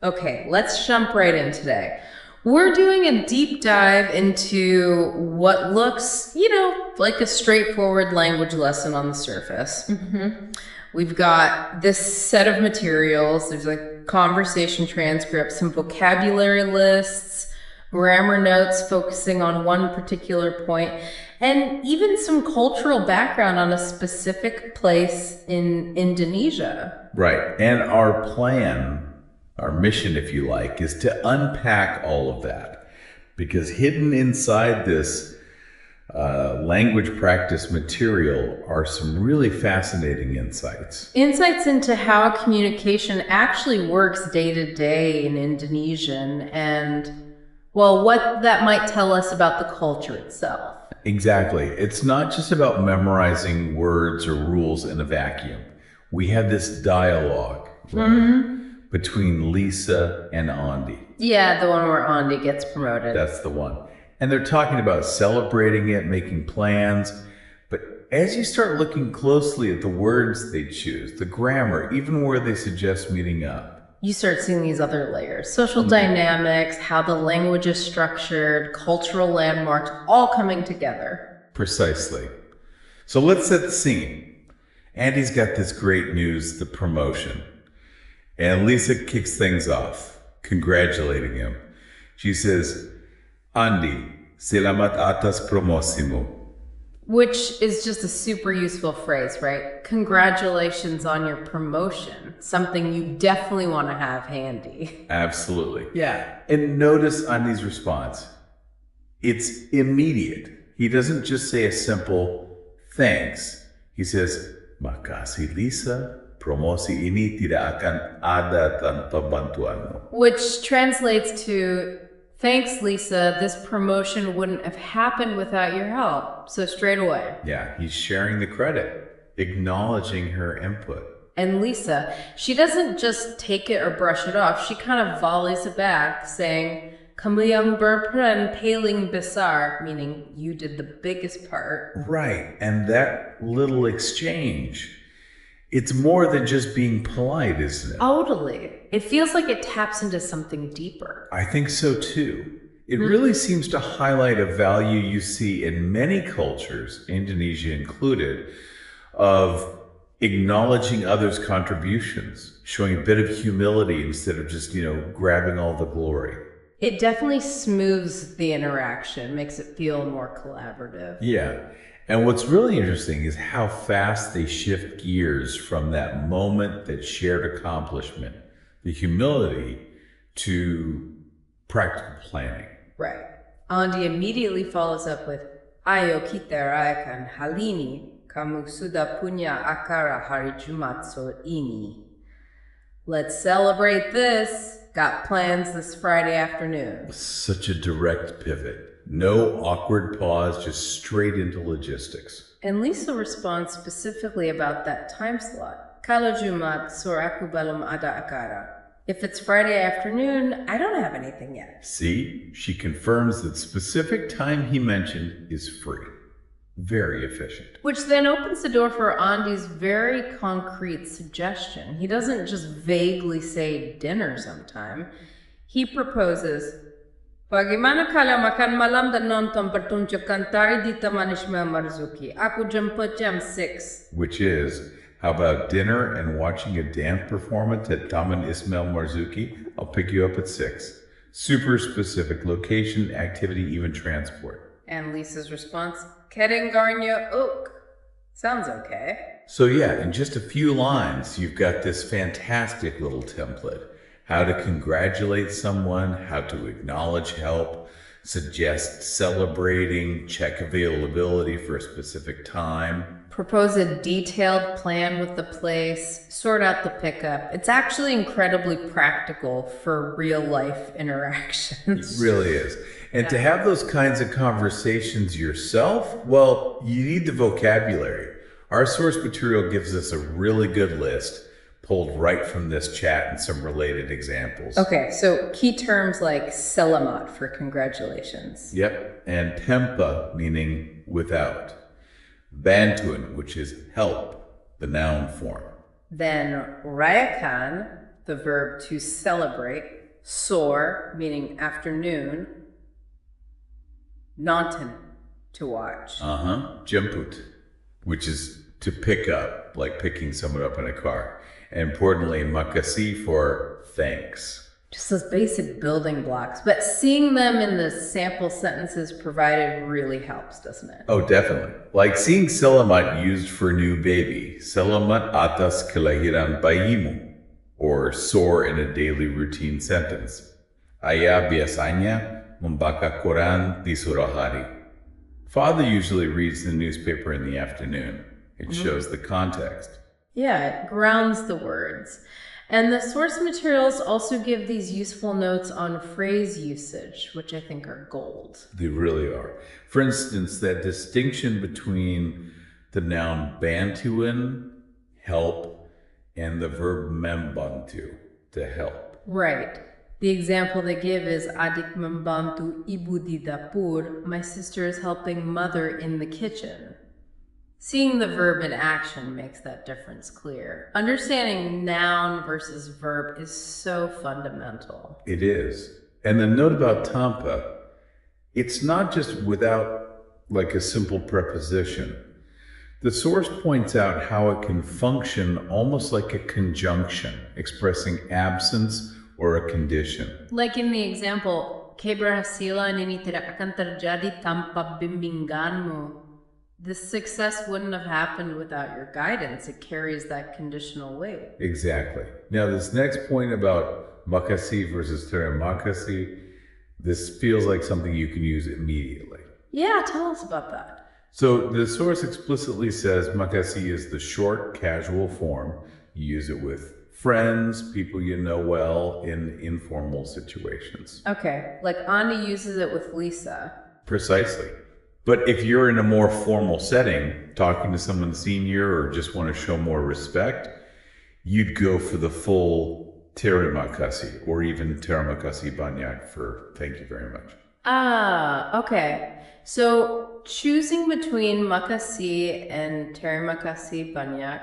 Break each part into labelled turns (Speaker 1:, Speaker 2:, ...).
Speaker 1: Okay, let's jump right in today. We're doing a deep dive into what looks, like a straightforward language lesson on the surface. We've got this set of materials. There's a conversation transcript, some vocabulary lists, grammar notes focusing on one particular point, and even some cultural background on a specific place in Indonesia.
Speaker 2: Right. And our plan, our mission, if you like, is to unpack all of that. Because hidden inside this language practice material are some really fascinating insights.
Speaker 1: Insights into how communication actually works day to day in Indonesian and, well, what that might tell us about the culture itself.
Speaker 2: Exactly. It's not just about memorizing words or rules in a vacuum. We have this dialogue between Lisa and Andy.
Speaker 1: Yeah, the one where Andy gets promoted.
Speaker 2: That's the one. And they're talking about celebrating it, making plans. But as you start looking closely at the words they choose, the grammar, even where they suggest meeting up,
Speaker 1: you start seeing these other layers. Social dynamics, how the language is structured, cultural landmarks, all coming together.
Speaker 2: Precisely. So let's set the scene. Andy's got this great news, the promotion. And Lisa kicks things off, congratulating him. She says, Andy, selamat atas promosimu.
Speaker 1: Which is just a super useful phrase, right? Congratulations on your promotion. Something you definitely want to have handy.
Speaker 2: Absolutely.
Speaker 1: Yeah.
Speaker 2: And notice Andy's response. It's immediate. He doesn't just say a simple thanks. He says, makasih Lisa, promosi ini tidak akan ada tanpa bantuanmu.
Speaker 1: Which translates to, thanks, Lisa, this promotion wouldn't have happened without your help. So straight away.
Speaker 2: Yeah, he's sharing the credit, acknowledging her input.
Speaker 1: And Lisa, she doesn't just take it or brush it off. She kind of volleys it back, saying, Kamu yang berperan paling besar, meaning you did the biggest part.
Speaker 2: Right, and that little exchange, it's more than just being polite, isn't it?
Speaker 1: Totally. It feels like it taps into something deeper.
Speaker 2: I think so too. It really seems to highlight a value you see in many cultures, Indonesia included, of acknowledging others' contributions, showing a bit of humility instead of just, grabbing all the glory.
Speaker 1: It definitely smooths the interaction, makes it feel more collaborative.
Speaker 2: Yeah. And what's really interesting is how fast they shift gears from that moment, that shared accomplishment, the humility, to practical planning.
Speaker 1: Right. Andy immediately follows up with, Ayo kita rayakan hal ini, kamu sudah punya acara hari Jumat sore ini. Let's celebrate this. Got plans this Friday afternoon.
Speaker 2: Such a direct pivot. No awkward pause, just straight into logistics.
Speaker 1: And Lisa responds specifically about that time slot. Kalau Jumat, sore aku belum ada acara. If it's Friday afternoon, I don't have anything yet.
Speaker 2: See, she confirms that specific time he mentioned is free. Very efficient.
Speaker 1: Which then opens the door for Andy's very concrete suggestion. He doesn't just vaguely say dinner sometime. He proposes, Bagaimana kalau makan malam dan nonton pertunjukan tari di Taman Ismail Marzuki? Aku jemput jam 6.
Speaker 2: Which is, how about dinner and watching a dance performance at Taman Ismail Marzuki? I'll pick you up at 6. Super specific location, activity, even transport.
Speaker 1: And Lisa's response, Kerengarnya ook. Sounds okay.
Speaker 2: So yeah, in just a few lines, you've got this fantastic little template. How to congratulate someone, how to acknowledge help, suggest celebrating, check availability for a specific time.
Speaker 1: Propose a detailed plan with the place, sort out the pickup. It's actually incredibly practical for real life interactions.
Speaker 2: It really is. And to have those kinds of conversations yourself, well, you need the vocabulary. Our source material gives us a really good list, pulled right from this chat and some related examples.
Speaker 1: Okay, so key terms like selamat for congratulations.
Speaker 2: Yep, and tempa, meaning without. Bantuan, which is help, the noun form.
Speaker 1: Then rayakan, the verb to celebrate, sore, meaning afternoon, nonton, to watch.
Speaker 2: Jemput, which is to pick up, like picking someone up in a car. And importantly, makasih for thanks.
Speaker 1: Just those basic building blocks, but seeing them in the sample sentences provided really helps, doesn't it?
Speaker 2: Oh, definitely. Like seeing selamat used for new baby, selamat atas kelahiran bayimu, or sore in a daily routine sentence. Ayah biasanya membaca koran di sore hari. Father usually reads the newspaper in the afternoon. It shows the context.
Speaker 1: Yeah, it grounds the words. And the source materials also give these useful notes on phrase usage, which I think are gold.
Speaker 2: They really are. For instance, that distinction between the noun bantuan, help, and the verb membantu, to help.
Speaker 1: Right. The example they give is adik membantu ibu di dapur. My sister is helping mother in the kitchen. Seeing the verb in action makes that difference clear. Understanding noun versus verb is so fundamental.
Speaker 2: It is. And the note about tampa, it's not just without like a simple preposition. The source points out how it can function almost like a conjunction, expressing absence or a condition.
Speaker 1: Like in the example, keberhasilan ini tidak akan terjadi tanpa bimbinganmu. This success wouldn't have happened without your guidance. It carries that conditional weight.
Speaker 2: Exactly. Now, this next point about makasih versus terima kasih, this feels like something you can use immediately.
Speaker 1: Yeah, tell us about that.
Speaker 2: So the source explicitly says makasih is the short, casual form. You use it with friends, people you know well, in informal situations.
Speaker 1: Okay, like Andi uses it with Lisa.
Speaker 2: Precisely. But if you're in a more formal setting, talking to someone senior or just want to show more respect, you'd go for the full terima kasih or even terima kasih banyak for thank you very much.
Speaker 1: Ah, okay. So choosing between makasih and terima kasih banyak,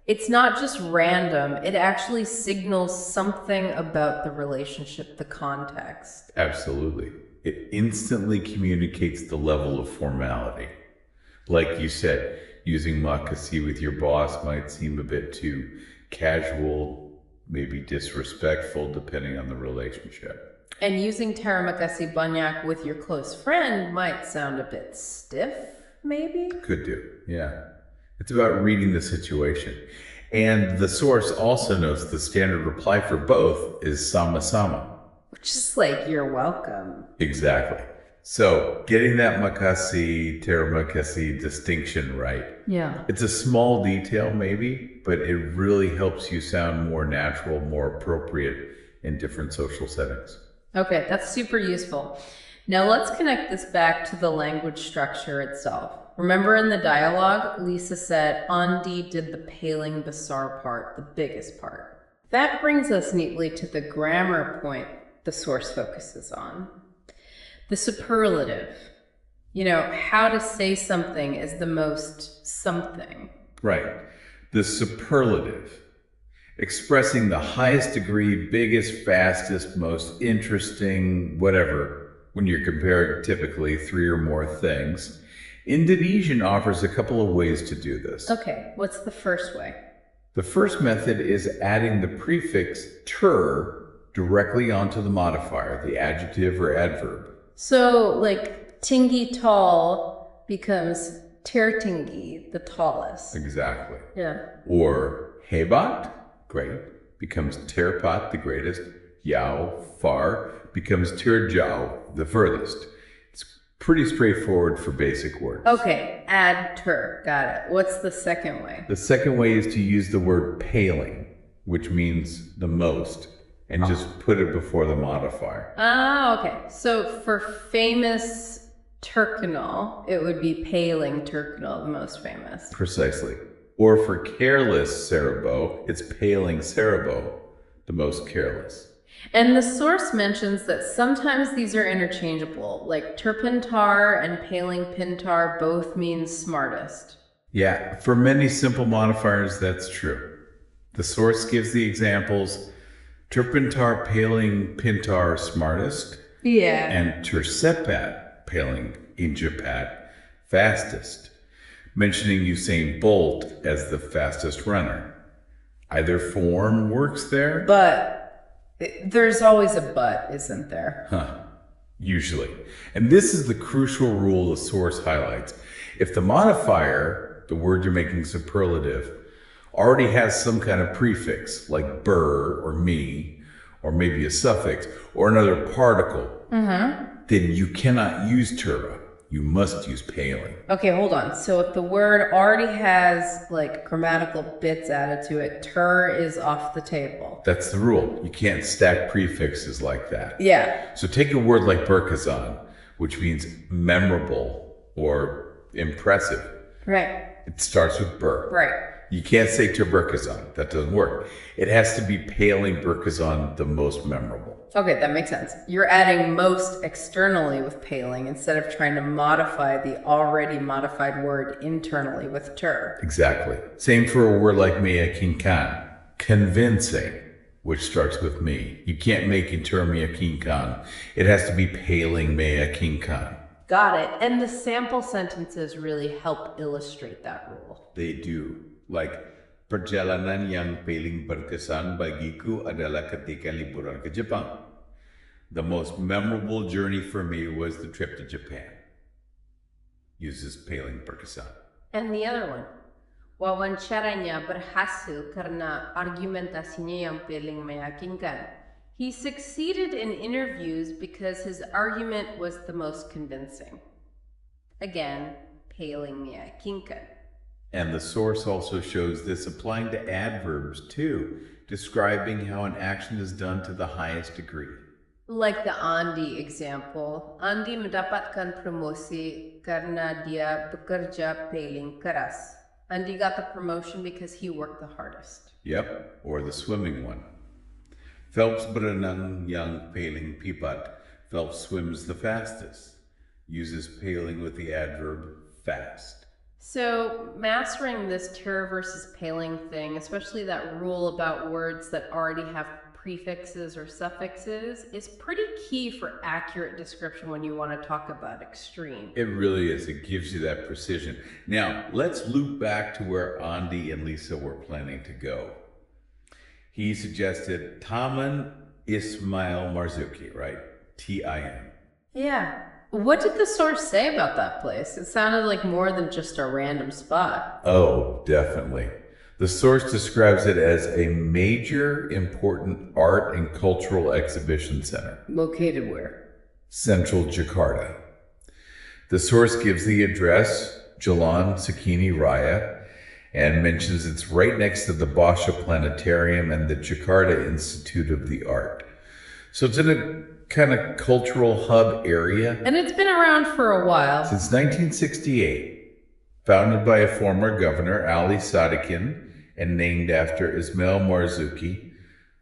Speaker 1: it's not just random. It actually signals something about the relationship, the context.
Speaker 2: Absolutely. It instantly communicates the level of formality. Like you said, using makasih with your boss might seem a bit too casual, maybe disrespectful, depending on the relationship.
Speaker 1: And using terima kasih banyak with your close friend might sound a bit stiff, maybe?
Speaker 2: Could do, yeah. It's about reading the situation. And the source also notes the standard reply for both is sama-sama.
Speaker 1: Which is like, you're welcome.
Speaker 2: Exactly. So getting that makasih, terima kasih distinction right.
Speaker 1: Yeah.
Speaker 2: It's a small detail maybe, but it really helps you sound more natural, more appropriate in different social settings.
Speaker 1: Okay, that's super useful. Now let's connect this back to the language structure itself. Remember in the dialogue, Lisa said Andi did the paling besar part, the biggest part. That brings us neatly to the grammar point the source focuses on. The superlative. You know, how to say something is the most something.
Speaker 2: Right. The superlative. Expressing the highest degree, biggest, fastest, most interesting, whatever, when you're comparing typically 3 or more things. Indonesian offers a couple of ways to do this.
Speaker 1: Okay, what's the first way?
Speaker 2: The first method is adding the prefix ter directly onto the modifier, the adjective or adverb.
Speaker 1: So, like, tinggi tall becomes tertinggi, the tallest.
Speaker 2: Exactly.
Speaker 1: Yeah.
Speaker 2: Or hebat, great, becomes terpat, the greatest. Yao, far, becomes terjau, the furthest. It's pretty straightforward for basic words.
Speaker 1: Okay, add ter, got it. What's the second way?
Speaker 2: The second way is to use the word paling, which means the most, and just put it before the modifier.
Speaker 1: Ah, okay. So for famous terkinal, it would be paling terkinal, the most famous.
Speaker 2: Precisely. Or for careless Cerebro, it's paling Cerebro, the most careless.
Speaker 1: And the source mentions that sometimes these are interchangeable, like terpentar and paling pintar both mean smartest.
Speaker 2: Yeah, for many simple modifiers, that's true. The source gives the examples. Terpentar paling pintar smartest.
Speaker 1: Yeah.
Speaker 2: And tercepat paling injapat fastest, mentioning Usain Bolt as the fastest runner. Either form works there.
Speaker 1: But there's always a but, isn't there?
Speaker 2: Usually. And this is the crucial rule the source highlights. If the modifier, the word you're making superlative, already has some kind of prefix, like ber or me, or maybe a suffix, or another particle, then you cannot use terra. You must use paling.
Speaker 1: Okay, hold on. So if the word already has like grammatical bits added to it, is off the table.
Speaker 2: That's the rule. You can't stack prefixes like that.
Speaker 1: Yeah.
Speaker 2: So take a word like berkesan, which means memorable or impressive.
Speaker 1: Right.
Speaker 2: It starts with ber.
Speaker 1: Right.
Speaker 2: You can't say terberkesan. That doesn't work. It has to be paling berkesan, the most memorable.
Speaker 1: Okay, that makes sense. You're adding most externally with paling instead of trying to modify the already modified word internally with ter.
Speaker 2: Exactly. Same for a word like meyakinkan, convincing, which starts with me. You can't make inter meyakinkan. It has to be paling meyakinkan.
Speaker 1: Got it. And the sample sentences really help illustrate that rule.
Speaker 2: They do. Like, perjalanan yang paling berkesan bagiku adalah ketika liburan ke Jepang. The most memorable journey for me was the trip to Japan. Uses paling berkesan.
Speaker 1: And the other one. Wawancaranya berhasil karena argumentasinya yang paling meyakinkan. He succeeded in interviews because his argument was the most convincing. Again, paling meyakinkan.
Speaker 2: And the source also shows this applying to adverbs too, describing how an action is done to the highest degree.
Speaker 1: Like the Andi example. Andi mendapatkan promosi karena dia bekerja paling keras. Andi got the promotion because he worked the hardest.
Speaker 2: Yep, or the swimming one. Phelps berenang yang paling pipat. Phelps swims the fastest. Uses paling with the adverb fast.
Speaker 1: So mastering this ter versus paling thing, especially that rule about words that already have prefixes or suffixes, is pretty key for accurate description when you want to talk about extreme.
Speaker 2: It really is. It gives you that precision. Now, let's loop back to where Andi and Lisa were planning to go. He suggested Taman Ismail Marzuki, right? T-I-M.
Speaker 1: Yeah. What did the source say about that place? It sounded like more than just a random spot.
Speaker 2: Oh, definitely. The source describes it as a major, important art and cultural exhibition center.
Speaker 1: Located where?
Speaker 2: Central Jakarta. The source gives the address, Jalan Sekini Raya, and mentions it's right next to the Basha Planetarium and the Jakarta Institute of the Art. So it's in a kind of cultural hub area.
Speaker 1: And it's been around for a while.
Speaker 2: Since 1968, founded by a former governor, Ali Sadikin, and named after Ismail Marzuki,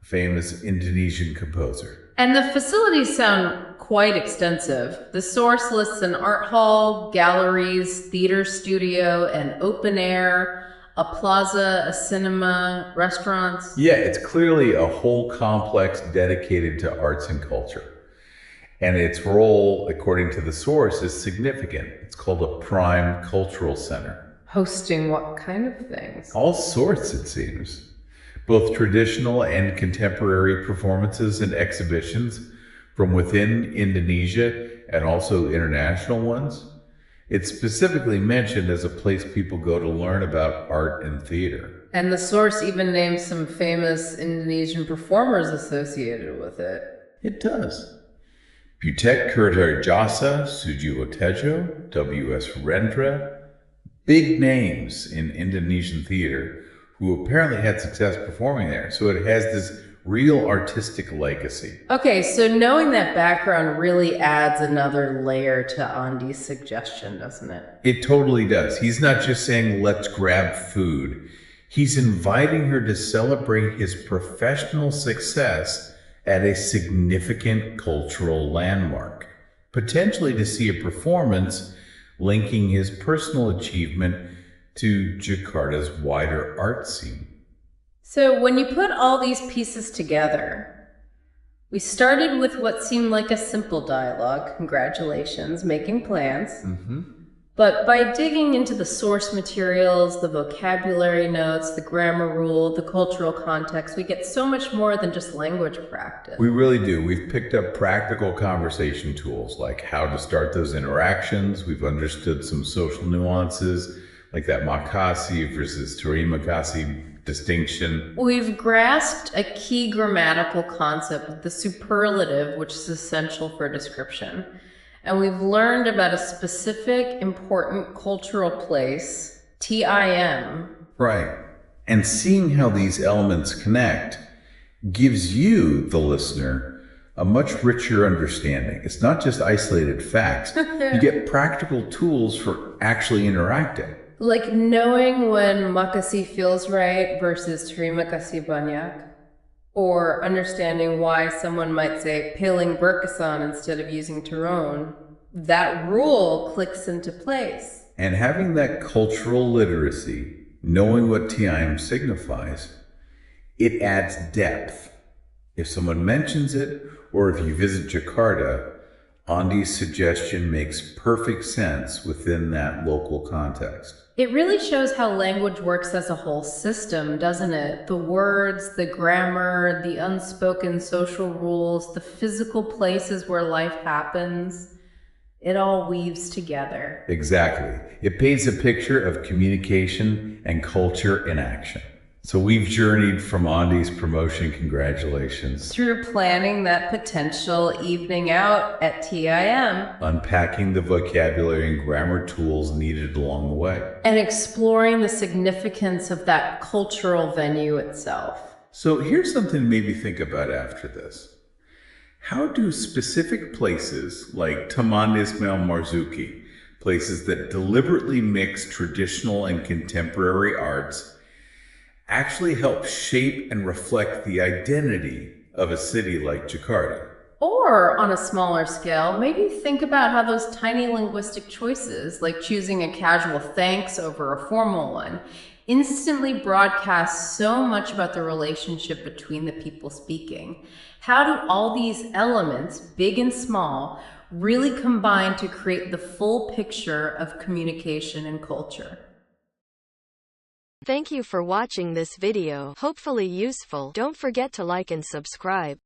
Speaker 2: a famous Indonesian composer.
Speaker 1: And the facilities sound quite extensive. The source lists an art hall, galleries, theater studio, an open air, a plaza, a cinema, restaurants.
Speaker 2: Yeah, it's clearly a whole complex dedicated to arts and culture. And its role, according to the source, is significant. It's called a prime cultural center.
Speaker 1: Hosting what kind of things?
Speaker 2: All sorts, it seems. Both traditional and contemporary performances and exhibitions from within Indonesia and also international ones. It's specifically mentioned as a place people go to learn about art and theater.
Speaker 1: And the source even names some famous Indonesian performers associated with it.
Speaker 2: It does. Butet Kertajasa, Sujiwo Tejo, W.S. Rendra, big names in Indonesian theater who apparently had success performing there. So it has this real artistic legacy.
Speaker 1: Okay, so knowing that background really adds another layer to Andi's suggestion, doesn't it?
Speaker 2: It totally does. He's not just saying, let's grab food. He's inviting her to celebrate his professional success at a significant cultural landmark, potentially to see a performance linking his personal achievement to Jakarta's wider art scene.
Speaker 1: So when you put all these pieces together, We started with what seemed like a simple dialogue, congratulations, making plans. But by digging into the source materials, the vocabulary notes, the grammar rule, the cultural context, we get so much more than just language practice.
Speaker 2: We really do. We've picked up practical conversation tools like how to start those interactions. We've understood some social nuances like that makasih versus terima kasih distinction.
Speaker 1: We've grasped a key grammatical concept, the superlative, which is essential for description. And we've learned about a specific important cultural place, TIM.
Speaker 2: Right. And seeing how these elements connect gives you, the listener, a much richer understanding. It's not just isolated facts. You get practical tools for actually interacting.
Speaker 1: Like knowing when makasih feels right versus terima kasih banyak. Or understanding why someone might say piling berkesan instead of using turun. That rule clicks into place.
Speaker 2: And having that cultural literacy, knowing what TIM signifies, it adds depth. If someone mentions it, or if you visit Jakarta, Andi's suggestion makes perfect sense within that local context.
Speaker 1: It really shows how language works as a whole system, doesn't it? The words, the grammar, the unspoken social rules, the physical places where life happens, it all weaves together.
Speaker 2: Exactly. It paints a picture of communication and culture in action. So we've journeyed from Andi's promotion congratulations
Speaker 1: through planning that potential evening out at TIM,
Speaker 2: unpacking the vocabulary and grammar tools needed along the way,
Speaker 1: and exploring the significance of that cultural venue itself.
Speaker 2: So here's something to maybe think about after this. How do specific places like Taman Ismail Marzuki, places that deliberately mix traditional and contemporary arts, actually help shape and reflect the identity of a city like Jakarta?
Speaker 1: Or on a smaller scale, maybe think about how those tiny linguistic choices, like choosing a casual thanks over a formal one, instantly broadcast so much about the relationship between the people speaking. How do all these elements, big and small, really combine to create the full picture of communication and culture?
Speaker 3: Thank you for watching this video. Hopefully useful. Don't forget to like and subscribe.